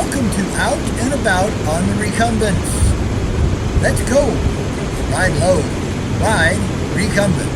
Welcome to Out and About on the Recumbents. Let's go. Ride low. Ride recumbent.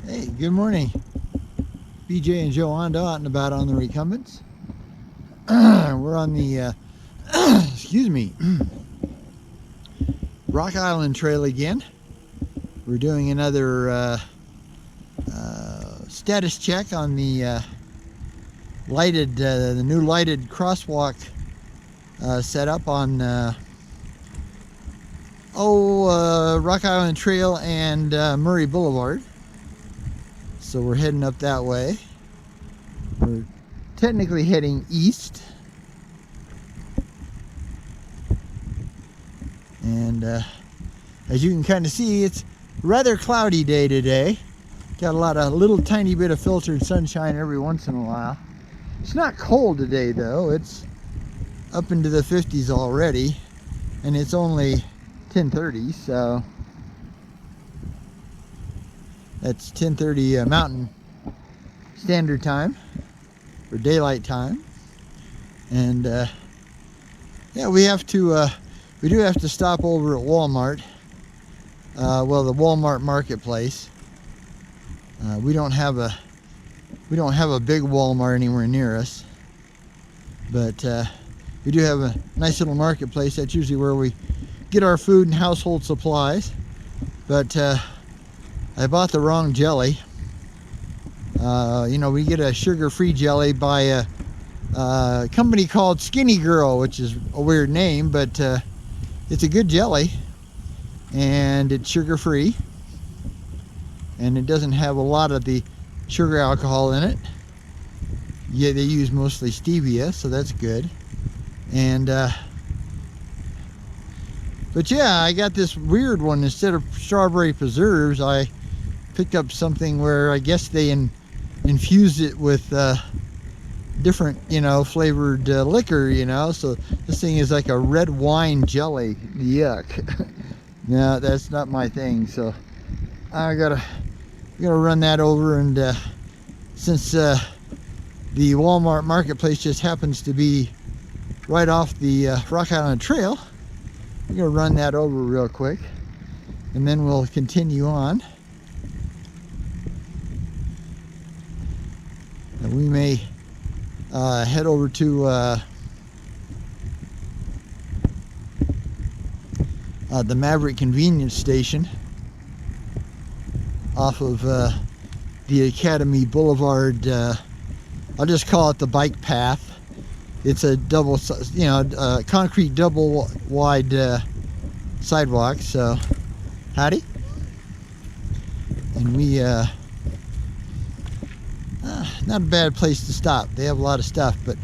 Hey, good morning. BJ and Joe Hondo out and about on the Recumbents. We're on the, excuse me, Rock Island Trail again. We're doing another status check on the lighted, the new lighted crosswalk setup on Rock Island Trail and Murry Boulevard. So we're heading up that way. We're technically heading east. And as you can kind of see, it's a rather cloudy day today. Got a little tiny bit of filtered sunshine every once in a while. It's not cold today though. It's up into the 50s already. And it's only 10:30, so that's 10:30 Mountain Standard Time, or daylight time. And yeah, we do have to stop over at Walmart. Well, the Walmart marketplace. We don't have a big Walmart anywhere near us, but we do have a nice little marketplace. That's usually where we get our food and household supplies. But I bought the wrong jelly. You know, we get a sugar-free jelly by a company called Skinny Girl, which is a weird name, but it's a good jelly, and it's sugar-free, and it doesn't have a lot of the sugar alcohol in it. Yeah, they use mostly stevia, so that's good. And but yeah, I got this weird one. Instead of strawberry preserves, I picked up something where I guess they infused it with different, you know, flavored liquor, you know. So this thing is like a red wine jelly. Yuck. No, that's not my thing. So I gotta run that over, and since the Walmart marketplace just happens to be right off the Rock Island Trail, I'm gonna run that over real quick, and then we'll continue on. And we may head over to the Maverick convenience station off of the Academy Boulevard, I'll just call it the bike path. It's a double, you know, concrete double wide sidewalk. So, howdy. And we, not a bad place to stop. They have a lot of stuff, but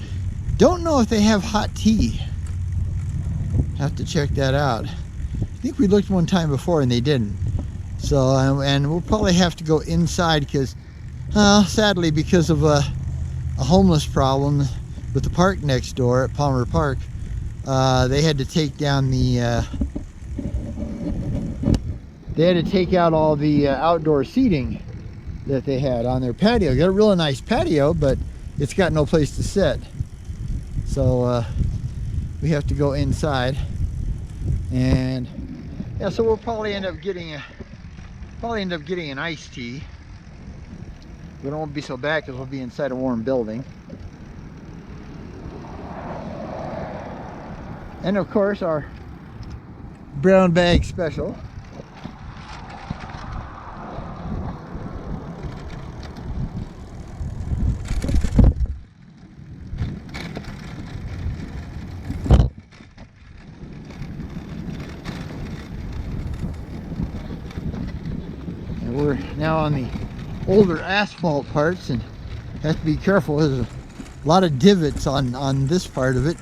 don't know if they have hot tea. Have to check that out. I think we looked one time before and they didn't. So, and we'll probably have to go inside because, sadly, because of a homeless problem with the park next door at Palmer Park, they had to take down the, they had to take out all the outdoor seating that they had on their patio. Got a really nice patio, but it's got no place to sit. So we have to go inside, and yeah, so we'll probably end up getting an iced tea. But it won't be so bad because we'll be inside a warm building. And of course our brown bag special. And we're now on the older asphalt parts and have to be careful. There's a lot of divots on this part of it.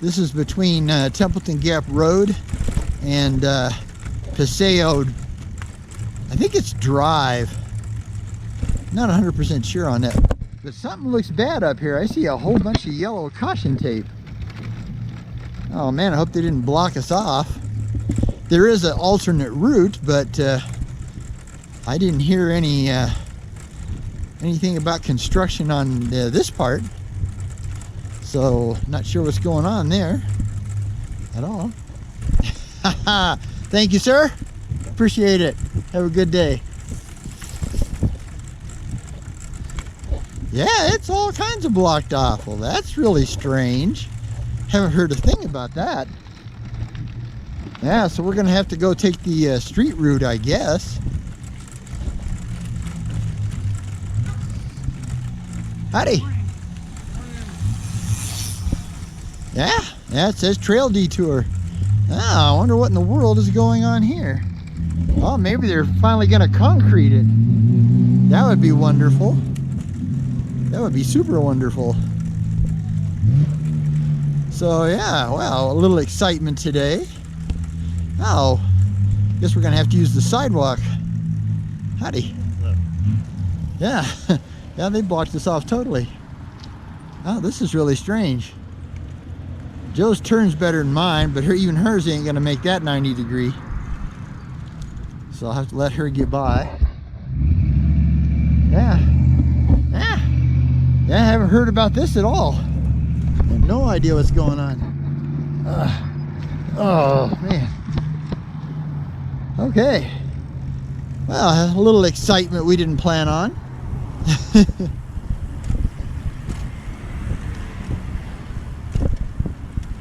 This is between Templeton Gap Road and Paseo, I think it's Drive. Not 100% sure on that, but something looks bad up here. I see a whole bunch of yellow caution tape. Oh man, I hope they didn't block us off. There is an alternate route, but I didn't hear anything about construction on this part, so not sure what's going on there at all. Thank you, sir. Appreciate it. Have a good day. Yeah, it's all kinds of blocked off. Well, that's really strange. Haven't heard a thing about that. Yeah, so we're gonna have to go take the street route, I guess. Howdy. Yeah, it says trail detour. Ah, I wonder what in the world is going on here. Oh, maybe they're finally gonna concrete it. That would be wonderful. That would be super wonderful. So yeah, well, a little excitement today. Oh, guess we're gonna have to use the sidewalk. Howdy. Yeah. Yeah, they blocked us off totally. Oh, this is really strange. Joe's turn's better than mine, but even hers ain't gonna make that 90 degree. So I'll have to let her get by. Yeah. Yeah, I haven't heard about this at all. I have no idea what's going on. Oh, man. Okay. Well, a little excitement we didn't plan on.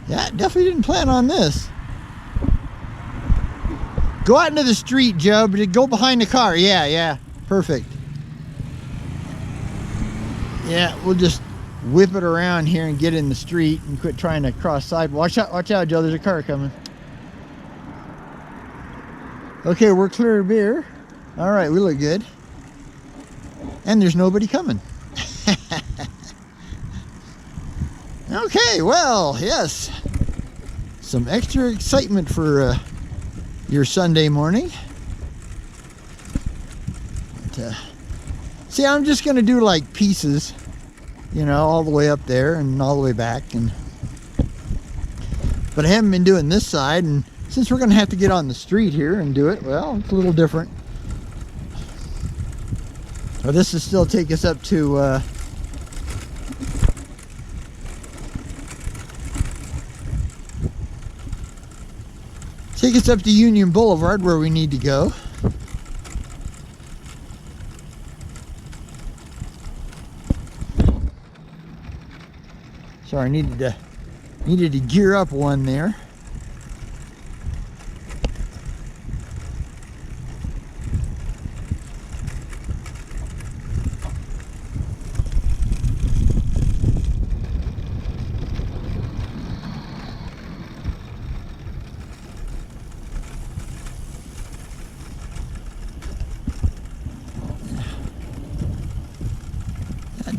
Yeah, definitely didn't plan on this. Go out into the street, Joe, but go behind the car. Yeah, perfect. Yeah, we'll just whip it around here and get in the street and quit trying to cross sidewalk. Watch out, Joe, there's a car coming. Okay, we're clear of beer. All right, we look good. And there's nobody coming. Okay, well, yes. Some extra excitement for your Sunday morning. But, see, I'm just going to do like pieces, you know, all the way up there and all the way back. But I haven't been doing this side, and since we're going to have to get on the street here and do it, well, it's a little different. Well, this will still take us up to Union Boulevard, where we need to go. Sorry, I needed to gear up one there.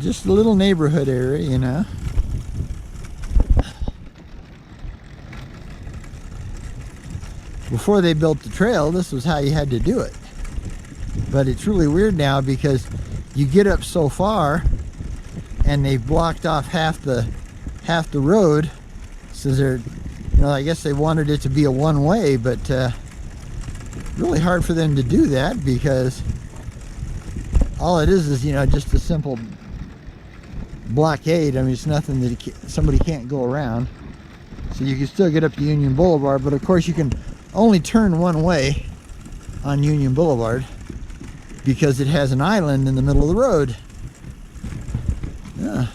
just a little neighborhood area, you know. Before they built the trail, this was how you had to do it. But it's really weird now because you get up so far and they've blocked off half the road. So they're, you know, I guess they wanted it to be a one-way, but really hard for them to do that because all it is, you know, just a simple blockade. I mean, it's nothing that somebody can't go around. So you can still get up to Union Boulevard, but of course you can only turn one way on Union Boulevard because it has an island in the middle of the road. Yeah.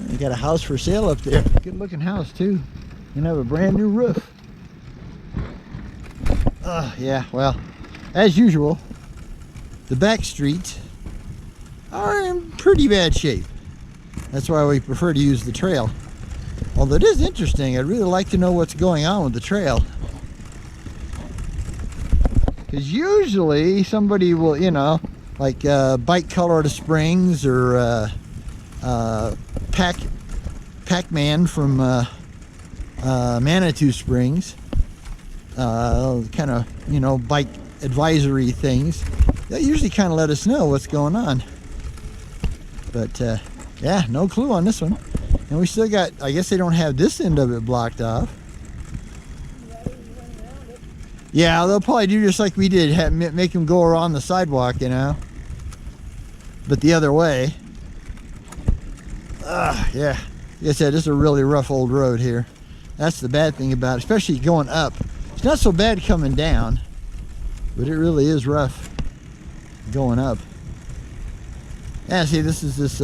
They got a house for sale up there. Good looking house too. And have a brand new roof. Yeah, well, as usual, the back streets are in pretty bad shape. That's why we prefer to use the trail. Although it is interesting, I'd really like to know what's going on with the trail. Because usually somebody will, you know, like Bike Colorado Springs or Pac-Man from Manitou Springs, kind of, you know, bike advisory things. They usually kind of let us know what's going on. But yeah, no clue on this one. And we still got, I guess they don't have this end of it blocked off. Yeah, they'll probably do just like we did, make them go around the sidewalk, you know, but the other way. Yeah, like I said, this is a really rough old road here. That's the bad thing about it, especially going up. It's not so bad coming down, but it really is rough going up. Yeah, see, this is this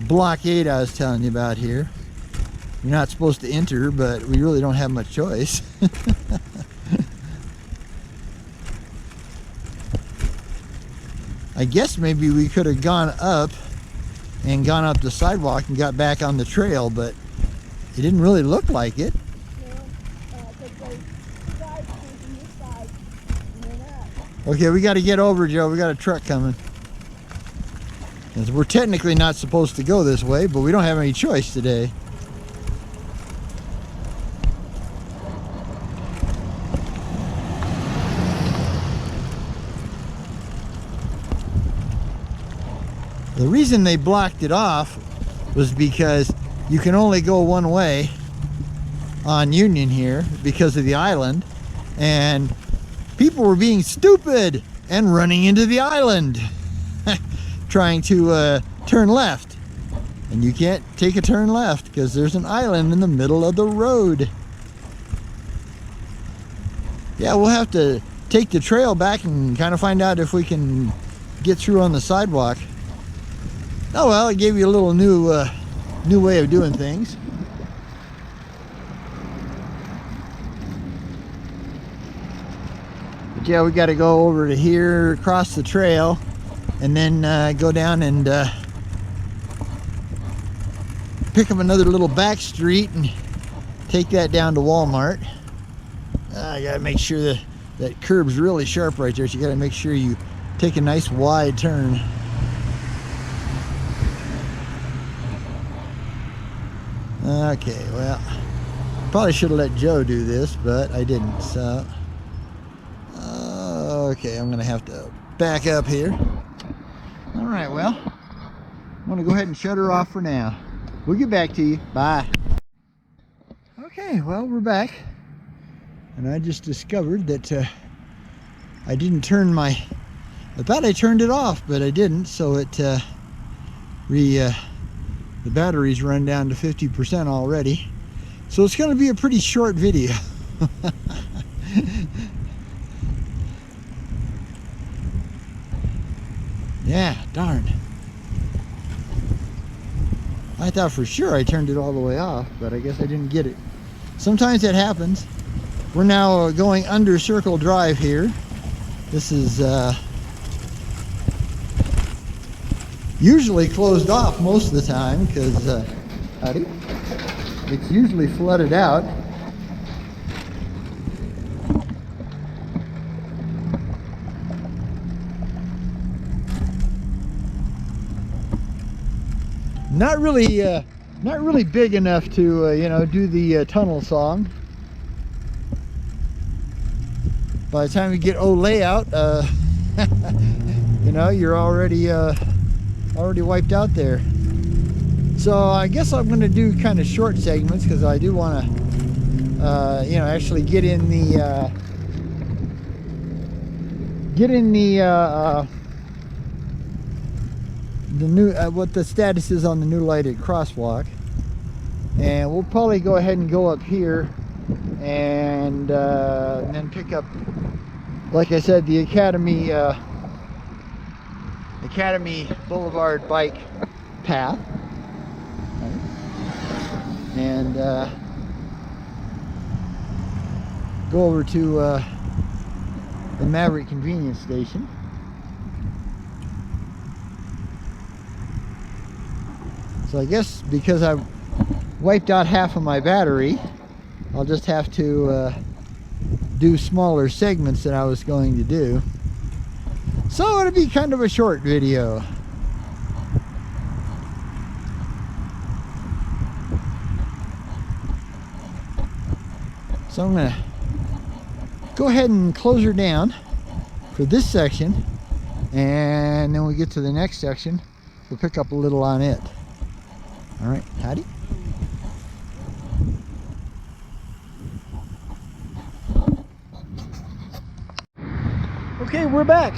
blockade I was telling you about here. You're not supposed to enter, but we really don't have much choice. I guess maybe we could have gone up and gone up the sidewalk and got back on the trail, but it didn't really look like it. Okay, we got to get over, Joe. We got a truck coming. We're technically not supposed to go this way, but we don't have any choice today. The reason they blocked it off was because you can only go one way on Union here because of the island, and people were being stupid and running into the island trying to turn left, and you can't take a turn left because there's an island in the middle of the road. Yeah, we'll have to take the trail back and kind of find out if we can get through on the sidewalk. Oh well, it gave you a little new way of doing things. But yeah, we got to go over to here, across the trail, and then go down and pick up another little back street and take that down to Walmart. I gotta make sure that that curb's really sharp right there, so you gotta make sure you take a nice wide turn. Okay, well, probably should have let Joe do this, but I didn't, so okay, I'm gonna have to back up here. All right, well, I'm gonna go ahead and shut her off for now. We'll get back to you. Bye. Okay, well, we're back, and I just discovered that I didn't turn I thought I turned it off, but I didn't, so it the battery's run down to 50% already, so it's going to be a pretty short video. Yeah, darn. I thought for sure I turned it all the way off, but I guess I didn't get it. Sometimes that happens. We're now going under Circle Drive here. This is usually closed off most of the time because it's usually flooded out. not really big enough to you know, do the tunnel song. By the time you get layout, you know, you're already wiped out there. So I guess I'm going to do kind of short segments, because I do want to you know, actually get in the new what the status is on the new lighted crosswalk. And we'll probably go ahead and go up here and then pick up, like I said, the Academy Boulevard bike path, and go over to the Maverick convenience station. So I guess because I wiped out half of my battery, I'll just have to do smaller segments than I was going to do. So it'll be kind of a short video. So I'm gonna go ahead and close her down for this section, and then when we get to the next section, we'll pick up a little on it. All right, howdy. Okay, we're back.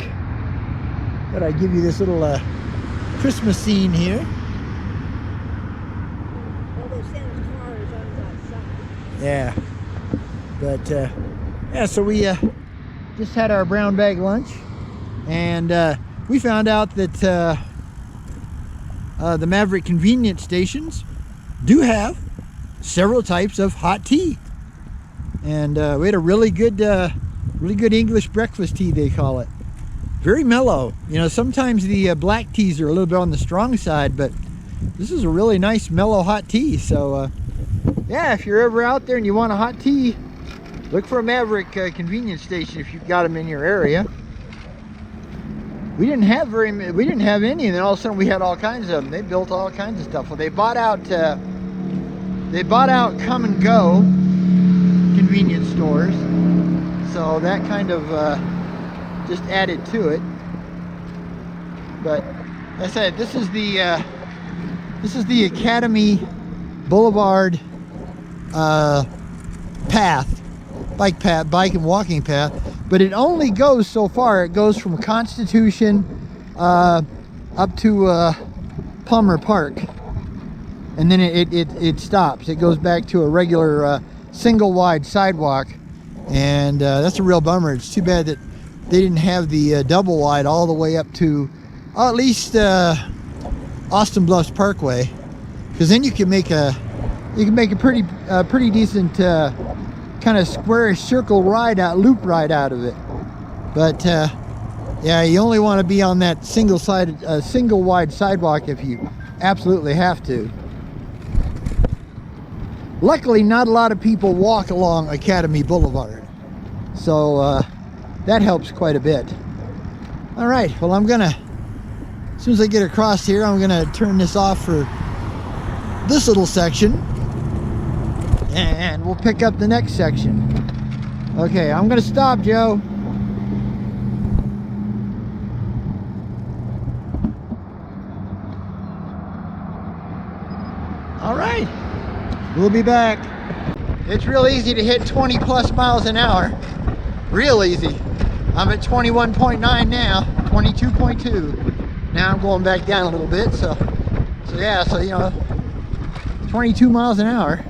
Thought I'd give you this little Christmas scene here. All those Santa Claus on outside. Yeah, but yeah, so we just had our brown bag lunch, and we found out that the Maverick convenience stations do have several types of hot tea, and we had a really good English breakfast tea, they call it. Very mellow. You know, sometimes the black teas are a little bit on the strong side, but this is a really nice mellow hot tea. So yeah, if you're ever out there and you want a hot tea, look for a Maverick convenience station if you've got them in your area. We didn't have any, and then all of a sudden we had all kinds of them. They built all kinds of stuff. Well, they bought out Come and Go convenience stores, so that kind of just added to it. But like I said, this is the Academy Boulevard path, bike and walking path, but it only goes so far. It goes from Constitution up to Palmer Park, and then it stops. It goes back to a regular single wide sidewalk, and that's a real bummer. It's too bad that they didn't have the double wide all the way up to at least Austin Bluffs Parkway, because then you can make a pretty decent kind of squarish circle loop ride out of it. But yeah, you only want to be on that single wide sidewalk if you absolutely have to. Luckily, not a lot of people walk along Academy Boulevard, so that helps quite a bit. All right, well, as soon as I get across here, I'm gonna turn this off for this little section, and we'll pick up the next section. Okay, I'm gonna stop, Joe. All right, we'll be back. It's real easy to hit 20 plus miles an hour. Real easy. I'm at 21.9 now, 22.2. Now I'm going back down a little bit, so yeah, so you know, 22 miles an hour.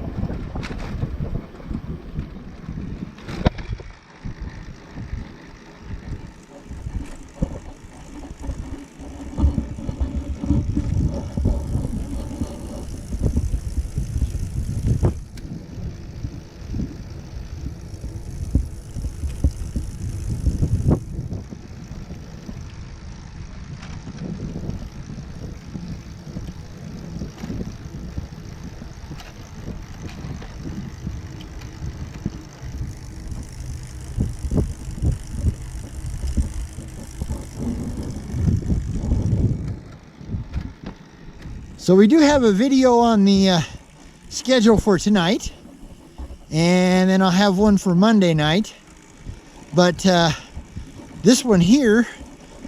So we do have a video on the schedule for tonight, and then I'll have one for Monday night. But this one here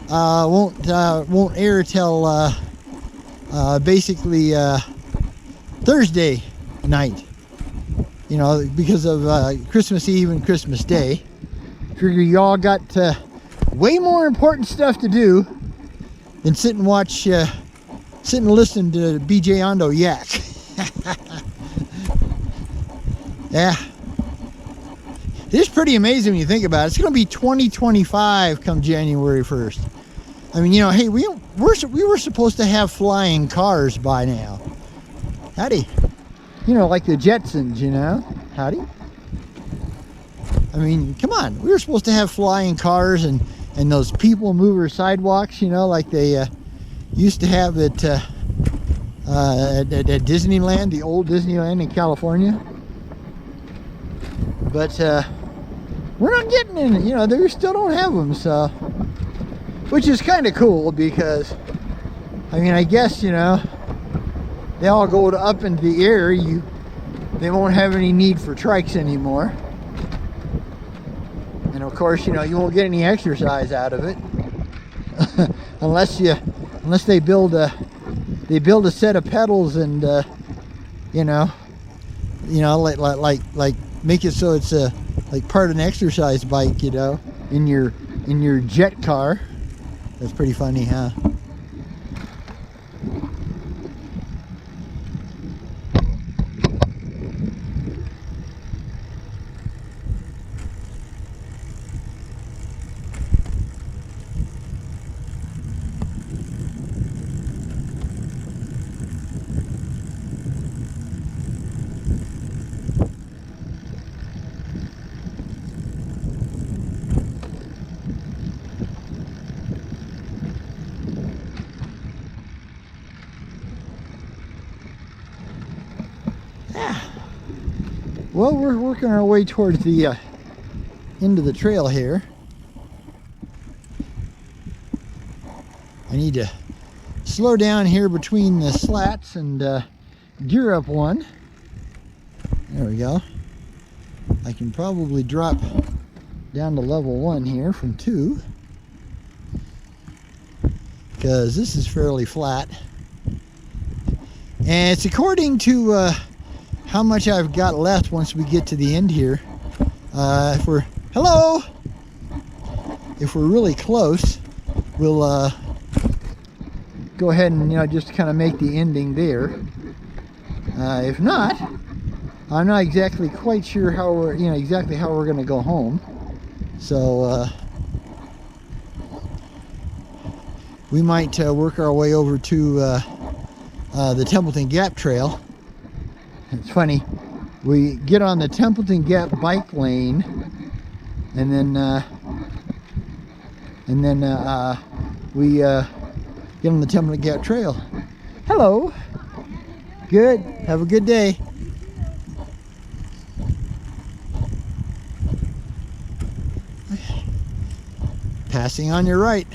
won't air till basically Thursday night. You know, because of Christmas Eve and Christmas Day. Figure y'all got way more important stuff to do than sit and watch, sit and listen to BJ Ondo yak. Yeah. It's pretty amazing when you think about it. It's going to be 2025 come January 1st. I mean, you know, hey, we were supposed to have flying cars by now. Howdy. You know, like the Jetsons, you know? Howdy. I mean, come on. We were supposed to have flying cars and those people mover sidewalks, you know, like they used to have at Disneyland, the old Disneyland in California. But we're not getting in, you know, they still don't have them, so. Which is kind of cool because, I mean, I guess, you know, they all go up into the air, they won't have any need for trikes anymore. And of course, you know, you won't get any exercise out of it. unless they build a set of pedals and you know, like make it so it's like part of an exercise bike, you know, in your jet car. That's pretty funny, huh? Well, we're working our way towards the end of the trail here. I need to slow down here between the slats and gear up one. There we go. I can probably drop down to level 1 here from 2, because this is fairly flat. And it's according to how much I've got left once we get to the end here. If we're really close, we'll go ahead and, you know, just kind of make the ending there. If not, I'm not exactly quite sure how we're, you know, exactly how we're going to go home. So we might work our way over to the Templeton Gap Trail. It's funny, we get on the Templeton Gap bike lane, and then we get on the Templeton Gap Trail. Hello. Good. Have a good day. Passing on your right.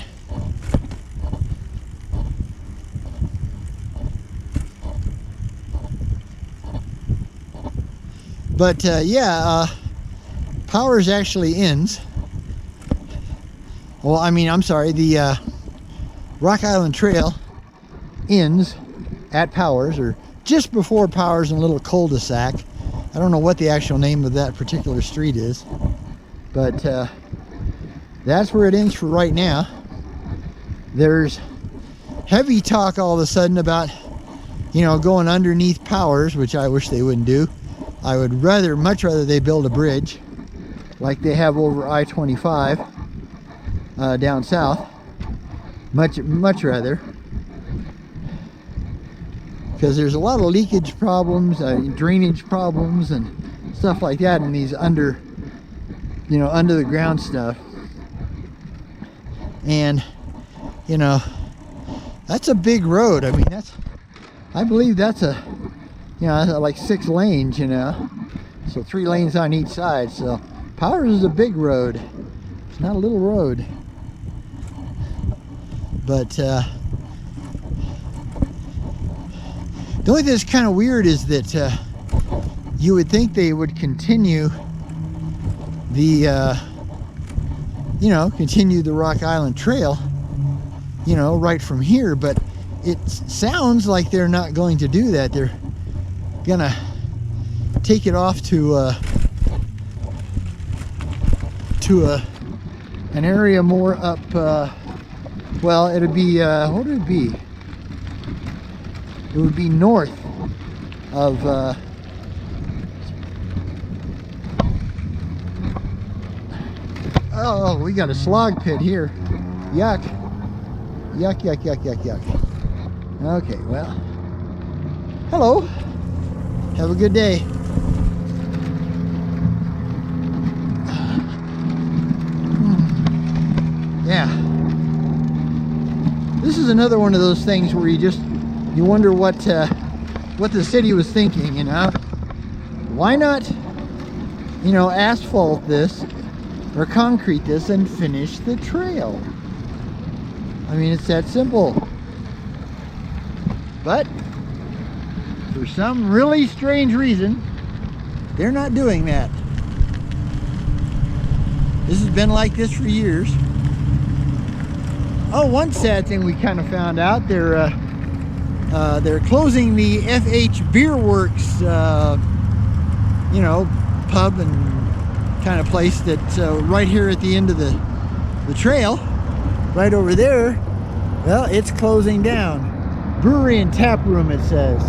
But yeah, Powers actually ends. Well, I mean, I'm sorry, the Rock Island Trail ends at Powers, or just before Powers, in a little cul-de-sac. I don't know what the actual name of that particular street is, but that's where it ends for right now. There's heavy talk all of a sudden about, you know, going underneath Powers, which I wish they wouldn't do. I would much rather they build a bridge like they have over I-25 down south. Much rather, because there's a lot of leakage problems, drainage problems, and stuff like that in these under the ground stuff. And you know, that's a big road. I mean, I believe that's like 6 lanes, you know, so 3 lanes on each side. So Powers is a big road. It's not a little road. But The only thing that's kind of weird is that you would think they would continue the, you know, continue the Rock Island Trail, you know, right from here, but it sounds like they're not going to do that. They're gonna take it off to an area more up, well, it'd be, what would it be? It would be north of, oh, we got a slog pit here. Yuck. Yuck, yuck, yuck, yuck, yuck. Okay, well, hello. Have a good day. Yeah. This is another one of those things where you wonder what the city was thinking, you know? Why not, you know, asphalt this or concrete this and finish the trail? I mean, it's that simple. But for some really strange reason, they're not doing that. This has been like this for years. Oh, one sad thing we kind of found out, they're closing the FH Beer Works, you know, pub and kind of place that's right here at the end of the trail, right over there. Well, it's closing down. Brewery and tap room, it says.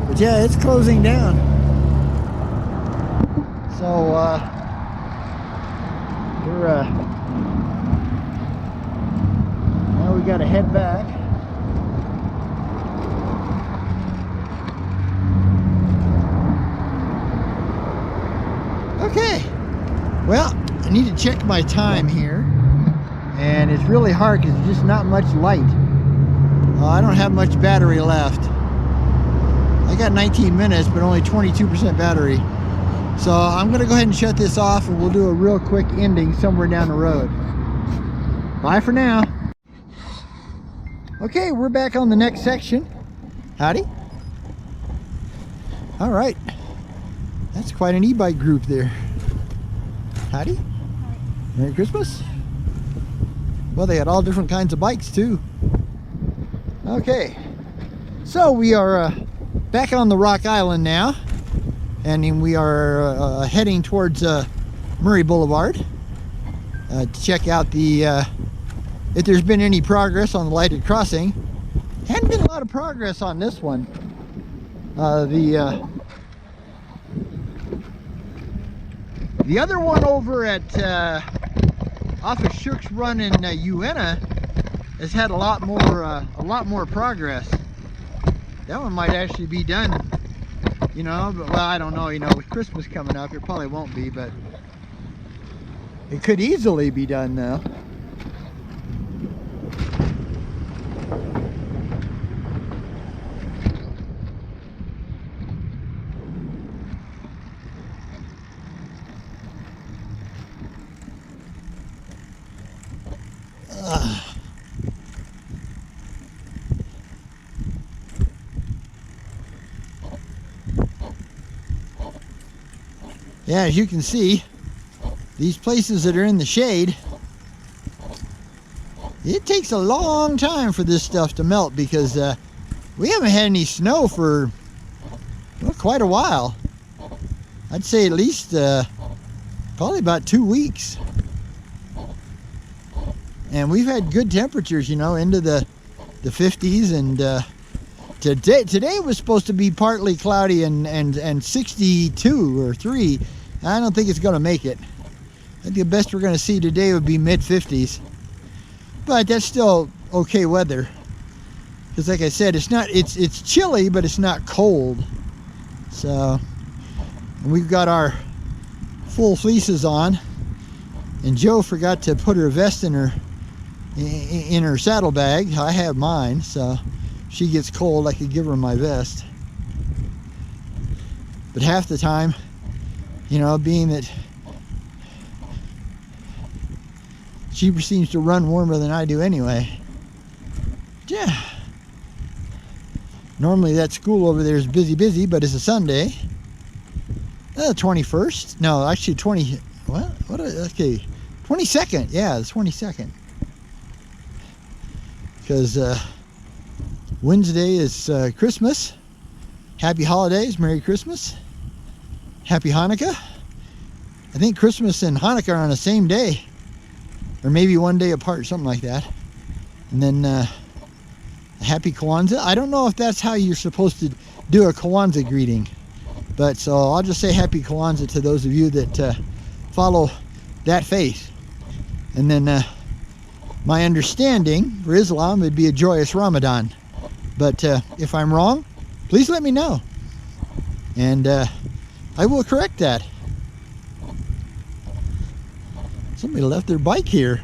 But yeah, it's closing down. So now we got to head back. Okay, well, I need to check my time here, and it's really hard because there's just not much light. I don't have much battery left. I got 19 minutes, but only 22% battery. So I'm gonna go ahead and shut this off, and we'll do a real quick ending somewhere down the road. Bye for now. Okay, we're back on the next section. Howdy. All right. That's quite an e-bike group there. Howdy. Merry Christmas. Well, they had all different kinds of bikes too. Okay, so we are back on the Rock Island now, and we are heading towards Murry Boulevard to check out the if there's been any progress on the lighted crossing. Hadn't been a lot of progress on this one. The other one over at off of Shook's Run in Uena has had a lot more progress. That one might actually be done, you know, but well, I don't know, you know, with Christmas coming up, it probably won't be, but it could easily be done though. Yeah, as you can see, these places that are in the shade, it takes a long time for this stuff to melt because we haven't had any snow for, well, quite a while. I'd say at least probably about 2 weeks. And we've had good temperatures, you know, into the 50s, and today was supposed to be partly cloudy and 62 or 3. I don't think it's going to make it. I think the best we're going to see today would be mid-50s. But that's still okay weather. Because like I said, it's chilly, but it's not cold. So, and we've got our full fleeces on. And Jo forgot to put her vest in her saddlebag. I have mine, so she gets cold, I could give her my vest. But half the time, you know, being that she seems to run warmer than I do anyway. Yeah. Normally that school over there is busy, but it's a Sunday. 21st? No, actually 20. What? Okay, 22nd. Yeah, the 22nd. Because Wednesday is Christmas. Happy holidays, Merry Christmas. Happy Hanukkah. I think Christmas and Hanukkah are on the same day, or maybe one day apart, something like that. And then Happy Kwanzaa. I don't know if that's how you're supposed to do a Kwanzaa greeting, but so I'll just say Happy Kwanzaa to those of you that follow that faith. And then my understanding for Islam would be a joyous Ramadan. But if I'm wrong, please let me know, and I will correct that. Somebody left their bike here.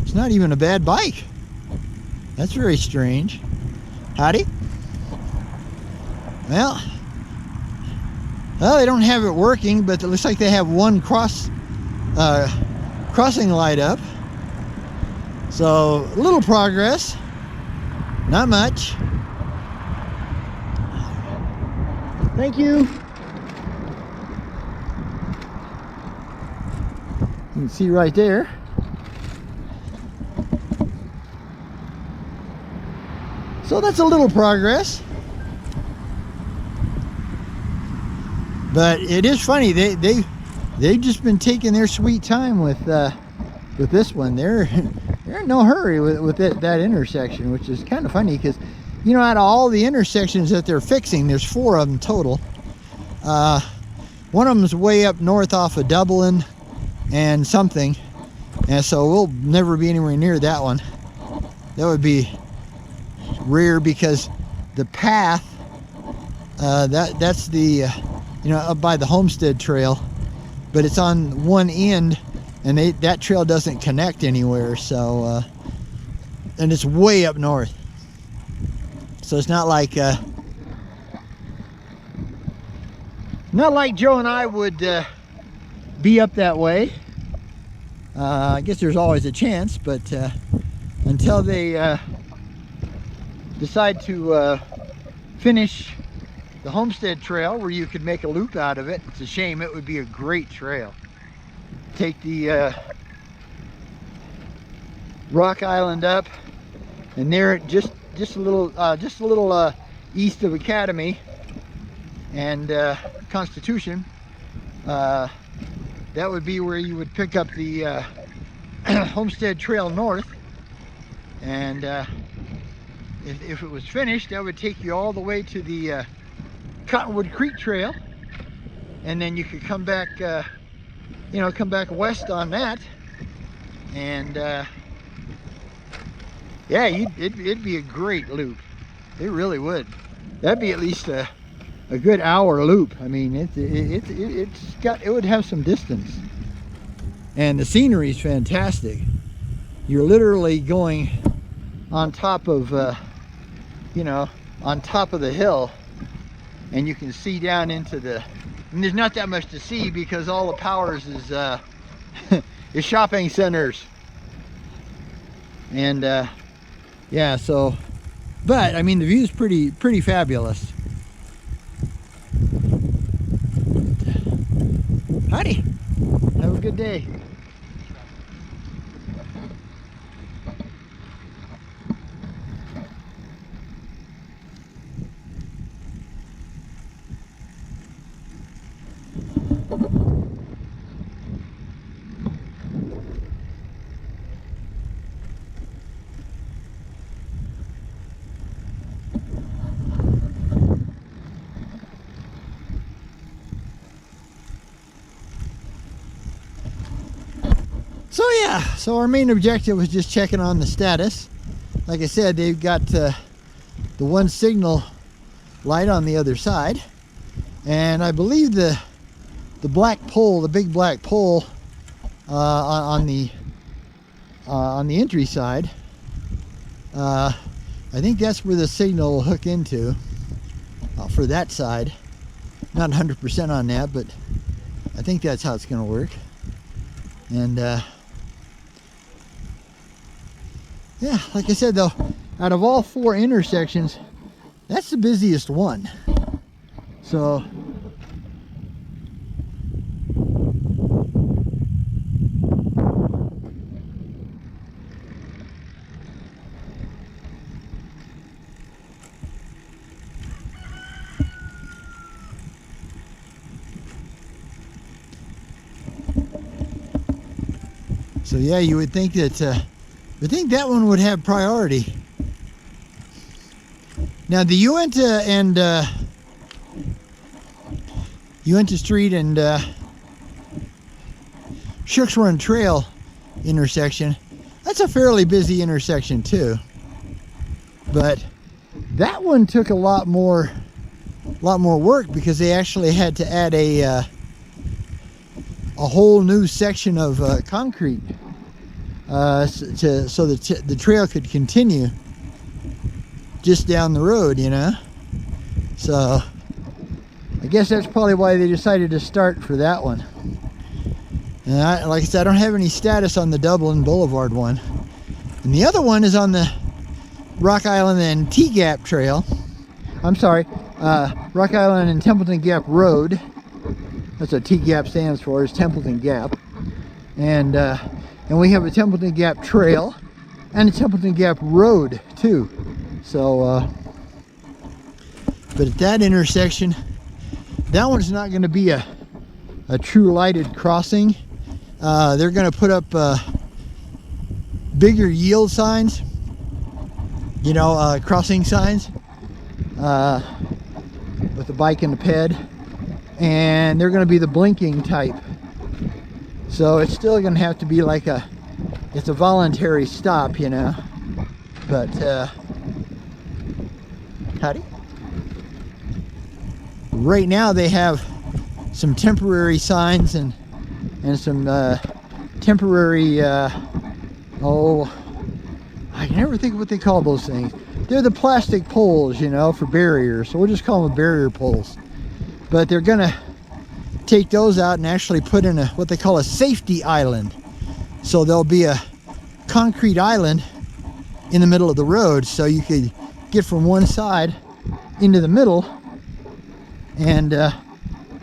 It's not even a bad bike. That's very strange. Howdy. Well, they don't have it working, but it looks like they have one crossing light up. So, a little progress. Not much. Thank you. You can see right there. So that's a little progress. But it is funny, they've just been taking their sweet time with this one. They're in no hurry with that intersection, which is kind of funny because, you know, out of all the intersections that they're fixing, there's 4 of them total. One of them's way up north off of Dublin and something, and so we'll never be anywhere near that one. That would be rare because the path that's the you know, up by the Homestead Trail, but it's on one end, and that trail doesn't connect anywhere. So and it's way up north, so it's not like Joe and I would be up that way. I guess there's always a chance, but until they decide to finish the Homestead Trail, where you could make a loop out of it. It's a shame. It would be a great trail. Take the Rock Island up, and there just a little east of Academy and Constitution, that would be where you would pick up the Homestead Trail north, and if it was finished, that would take you all the way to the Cottonwood Creek Trail, and then you could come back, you know, come back west on that, and yeah, it'd be a great loop. It really would. That'd be at least a good hour loop. I mean, it would have some distance, and the scenery is fantastic. You're literally going on top of, you know, on top of the hill, and you can see down into the, and there's not that much to see because all the powers is is shopping centers, and yeah, so, but I mean, the view is pretty fabulous. Howdy, have a good day. So yeah, so our main objective was just checking on the status. Like I said, they've got the one signal light on the other side, and I believe the black pole, the big black pole on the entry side, I think that's where the signal will hook into for that side. Not 100% on that, but I think that's how it's going to work. And yeah, like I said though, out of all 4 intersections That's the busiest one. So yeah, you would think that that one would have priority. Now the Uinta and Uinta Street and Shook's Run Trail intersection, that's a fairly busy intersection too. But that one took a lot more work because they actually had to add a whole new section of concrete so that the trail could continue just down the road, you know. So I guess that's probably why they decided to start for that one. And like I said, I don't have any status on the Dublin Boulevard one. And the other one is on the Rock Island and T-Gap Trail. I'm sorry, Rock Island and Templeton Gap Road. That's what T-Gap stands for, is Templeton Gap. And we have a Templeton Gap Trail and a Templeton Gap Road too. So, but at that intersection, that one's not going to be a true lighted crossing. They're going to put up bigger yield signs, you know, crossing signs with the bike and the ped, and they're going to be the blinking type. So it's still going to have to be like it's a voluntary stop, you know. But howdy. Right now they have some temporary signs and some temporary oh, I can never think of what they call those things. They're the plastic poles, you know, for barriers. So we'll just call them barrier poles. But they're gonna take those out and actually put in what they call a safety island. So there'll be a concrete island in the middle of the road, so you could get from one side into the middle, and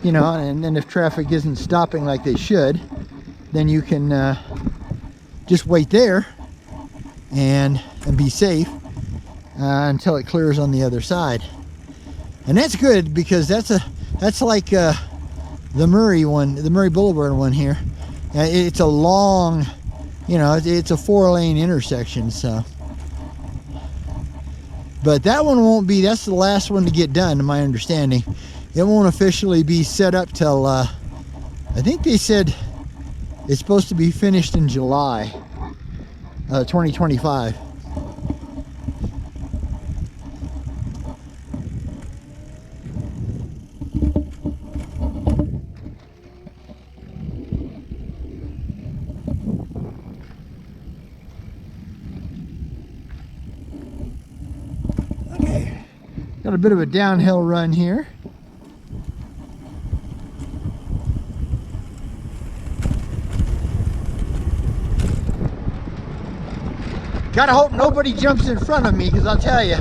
you know, and if traffic isn't stopping like they should, then you can just wait there and be safe until it clears on the other side. And that's good, because that's like the Murry one, the Murray Boulevard one here. It's a long, you know, it's a 4-lane intersection. So, but that one won't be, that's the last one to get done, to my understanding. It won't officially be set up till I think they said it's supposed to be finished in July 2025. Okay, got a bit of a downhill run here. Gotta hope nobody jumps in front of me, because I'll tell you.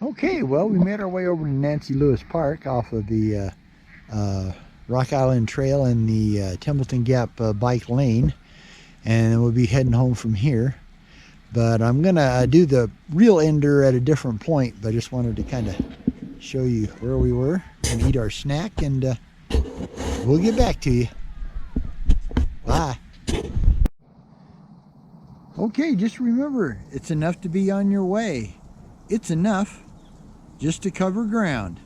Okay, well, we made our way over to Nancy Lewis Park off of the Rock Island Trail and the Templeton Gap bike lane, and we'll be heading home from here. But I'm gonna do the real ender at a different point, but I just wanted to kind of show you where we were and eat our snack, and we'll get back to you. Bye. Okay, just remember, it's enough to be on your way. It's enough just to cover ground.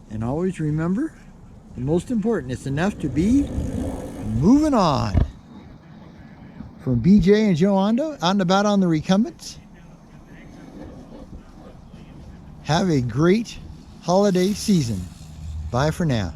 And always remember, the most important, it's enough to be moving on. From BJ and Joe Ondo, out and about on the Recumbents. Have a great holiday season. Bye for now.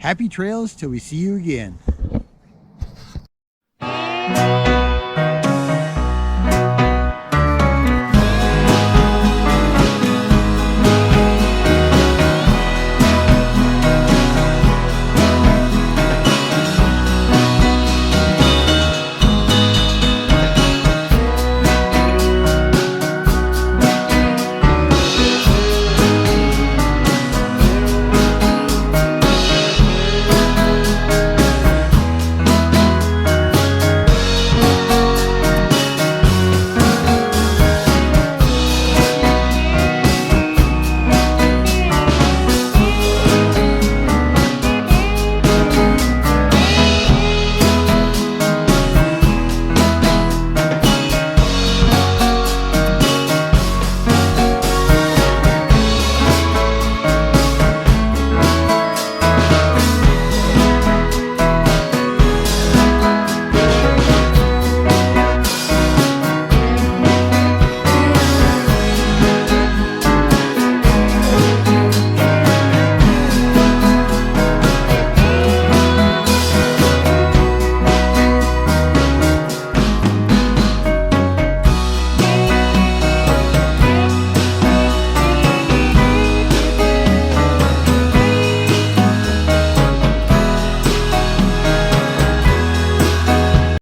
Happy trails till we see you again.